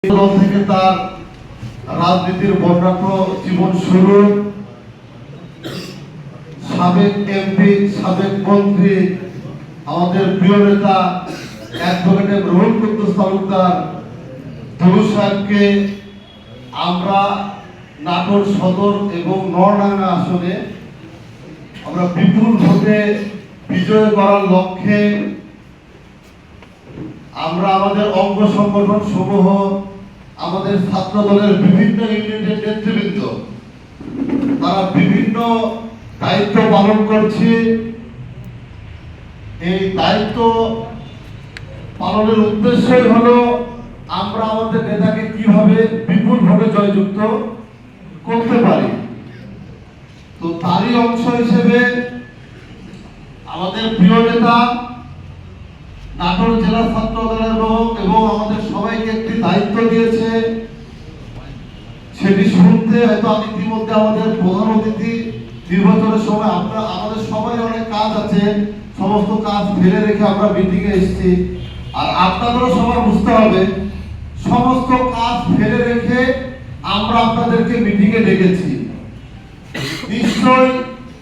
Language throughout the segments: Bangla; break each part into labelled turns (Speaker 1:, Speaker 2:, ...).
Speaker 1: থেকে তার রাজনীতির বর্ণাঢ্য জীবন শুরু। সাবেক এমপি, সাবেক মন্ত্রী, আমাদের প্রিয় নেতা অ্যাডভোকেট রুহুল কুদ্দুস তালুকদার দুলু সাহেবকে আমরা নাটোর সদর এবং নরডাঙ্গা আসনে আমরা বিপুল ভোটে বিজয় করার লক্ষ্যে আমরা আমাদের অঙ্গ সংগঠন সমূহ, আমাদের ছাত্র দলের বিভিন্ন ইউনিটের নেতৃবৃন্দ তারা বিভিন্ন দায়িত্ব পালন করছে। এই দায়িত্ব পালনের উদ্দেশ্যই হলো আমরা আমাদের নেতাকে কিভাবে বিপুল ভোটে জয়যুক্ত করতে পারি। তো তারই অংশ হিসেবে আমাদের প্রিয় নেতা নাটোর জেলা ছাত্র দলের লোক এবং আমাদের সবাইকে একটি দায়িত্ব দিয়েছে। সেটি শুনতে হয়তো আমি ইতিমধ্যে আমাদের প্রধান অতিথি নির্বাচনের সময় আমাদের সবাই অনেক কাজ আছে, সমস্ত কাজ ফেলে রেখে আমরা মিটিংয়ে এসেছি। আর আপনাদেরও সবার বুঝতে হবে সমস্ত কাজ ফেলে রেখে আমরা আপনাদেরকে মিটিংয়ে ডেকেছি। নিশ্চয়ই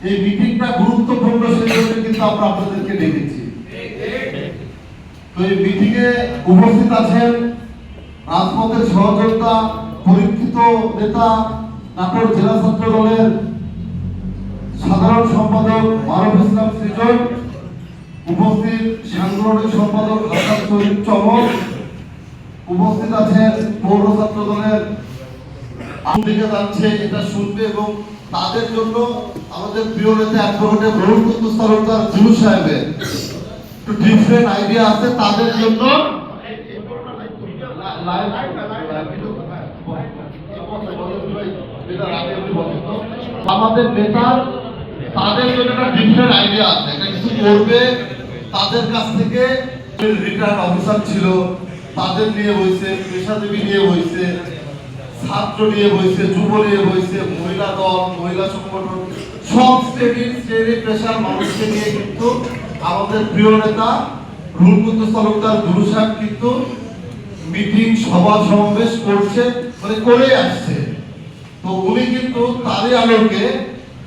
Speaker 1: এই মিটিংটা গুরুত্বপূর্ণ, সেজন্য কিন্তু আমরা আপনাদেরকে ডেকেছি। তো এই মিটিংয়ে উপস্থিত আছেন রাজপথের সহযোদ্ধা পরীক্ষিত নেতা নাটোর জেলা ছাত্র দলের সাধারণ সম্পাদক মারুফ ইসলাম সৃজন, উপস্থিত সাংগঠনিক সম্পাদক হাসান শরীফ চমক, উপস্থিত আছেন পৌর ছাত্র দলের দিকে যাচ্ছে এটা শুনবে এবং তাদের জন্য আমাদের প্রিয় নেতা অ্যাডভোকেট রুহুল কুদ্দুস তালুকদার দুলু সাহেবের একটু ডিফারেন্ট আইডিয়া আছে তাদের জন্য। আমাদের নেতার তাদের জন্য একটা ডিফারেন্ট আইডিয়া আছে, একটা কিছু করবে। তাদের কাছ থেকে রিটায়ার্ড অফিসার ছিল তাদের নিয়ে হয়েছে, পেশাজীবী নিয়ে হয়েছে, ছাত্র নিয়ে হয়েছে, যুব নিয়ে হয়েছে, মহিলা দল, মহিলা সংগঠন, সব শ্রেণী পেশার মানুষকে নিয়ে কিন্তু আমাদের প্রিয় নেতা রুহুল কুদ্দুস তালুকদার দুলু সাহেব কিন্তু মিটিং, সভা সমাবেশ করছে, মানে করে আসছে। তো উনি কিন্তু তারই আলোকে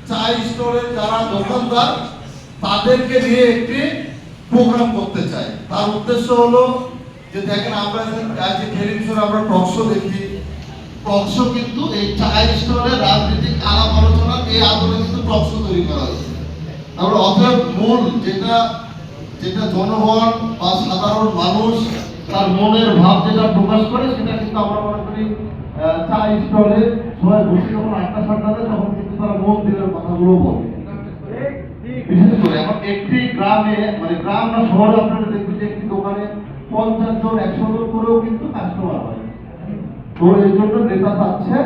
Speaker 1: চা স্টলের যারা দোকানদার তাদেরকে নিয়ে একটি প্রোগ্রাম করতে চায়। তার উদ্দেশ্য হলো যে দেখেন আমরা যে টেলিভিশনে আমরা টকশো দেখি, টকশো কিন্তু এই চা স্টলের রাজনৈতিক আলাপ আলোচনা এই আদলে কিন্তু টকশো তৈরি করা হয়েছে। আমরা অতএব মূল যেটা জনগণ বা সাধারণ মানুষ তার মনের ভাব যেটা প্রকাশ করে সেটা কিন্তু আমরা মনে করি চা স্টলে সবাই বসে যখন আড্ডা সাড্ডা দেয় তখন কিন্তু তারা মন দিলের কথাগুলো বলে। বিশেষ করে এখন একটি গ্রামে, মানে গ্রাম না শহরে আপনারা দেখবেন যে একটি দোকানে 50 জন 100 জন করেও কিন্তু কাস্টমার হয়। তো এই জন্য নেতা চাচ্ছে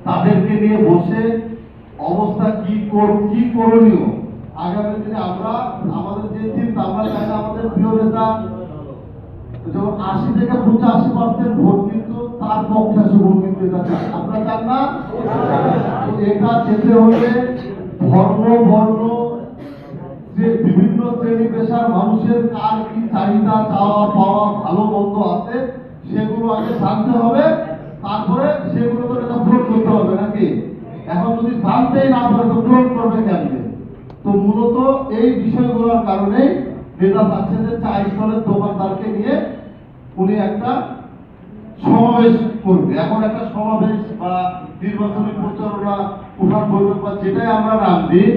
Speaker 1: তাদেরকে নিয়ে বসে অবস্থা কি করণীয় আগামী দিনে আমরা আমাদের যে চিন্তা আমরা চাই আমাদের প্রিয় নেতা যখন 80 থেকে 85% ভোট কিন্তু তার পক্ষে আসে, ভোট কিন্তু এটা চাই, আপনারা চান না? এটা যেতে হলে ধর্ম বর্ণ যে বিভিন্ন শ্রেণী পেশার মানুষের কার কি চাহিদা, চাওয়া পাওয়া, ভালো মন্দ আছে সেগুলো আগে জানতে হবে, তারপরে সেগুলো তো এটা পূরণ করতে হবে নাকি? এখন যদি জানতেই না পারে তো পূরণ করবে কেমনে? তো মূলত এই বিষয়গুলোর কারণে নেতা চাচ্ছে যে চা স্টলের দোকানদারকে নিয়ে উনি একটা সমাবেশ করবে। এখন একটা সমাবেশ বা নির্বাচনী প্রচারণা, উঠান বৈঠক বা যেটাই আমরা নাম দিই,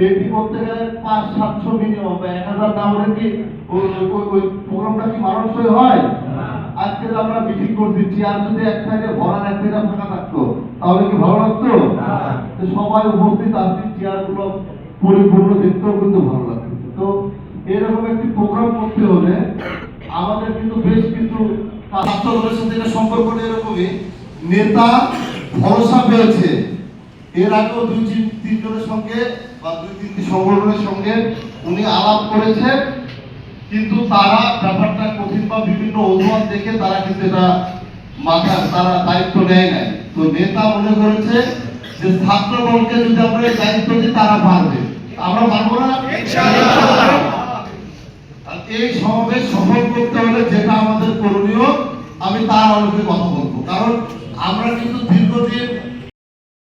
Speaker 1: এটি করতে গেলে 500-700 মিনিমাম বা 1000 না হলে কি ওই প্রোগ্রামটা কি মানুষই হয়? আজকে আমরা মিটিং করছি, চেয়ার যদি এক সাইডে ভরা এক সাইডে ফাঁকা থাকতো তাহলে কি ভালো লাগতো? সবাই উপস্থিত আছে, চেয়ারগুলো পরিপূর্ণ দেখতেও কিন্তু ভালো লাগছে। তো এরকম একটি প্রোগ্রাম করতে হলে আমাদের কিন্তু বেশ কিছু ছাত্র দলের সাথে সম্পর্কটা এরকমই, নেতা ভরসা পেয়েছে। এর আগেও 2-3 জনের সঙ্গে বা 2-3টি সংগঠনের সঙ্গে উনি আলাপ করেছেন, কিন্তু তারা ব্যাপারটা কঠিন বা বিভিন্ন অজুহাত দেখে তারা কিন্তু এটা মাথায় তারা দায়িত্ব নেয় নাই। তো নেতা মনে করেছে যে ছাত্র দলকে যদি আমরা এই দায়িত্ব দিই তারা পারবে, আমরা পারবো না ইনশাআল্লাহ। এই সমাবেশ সফল করতে হলে যেটা আমাদের করণীয় আমি তার আলোকে কথা বলবো, কারণ আমরা কিন্তু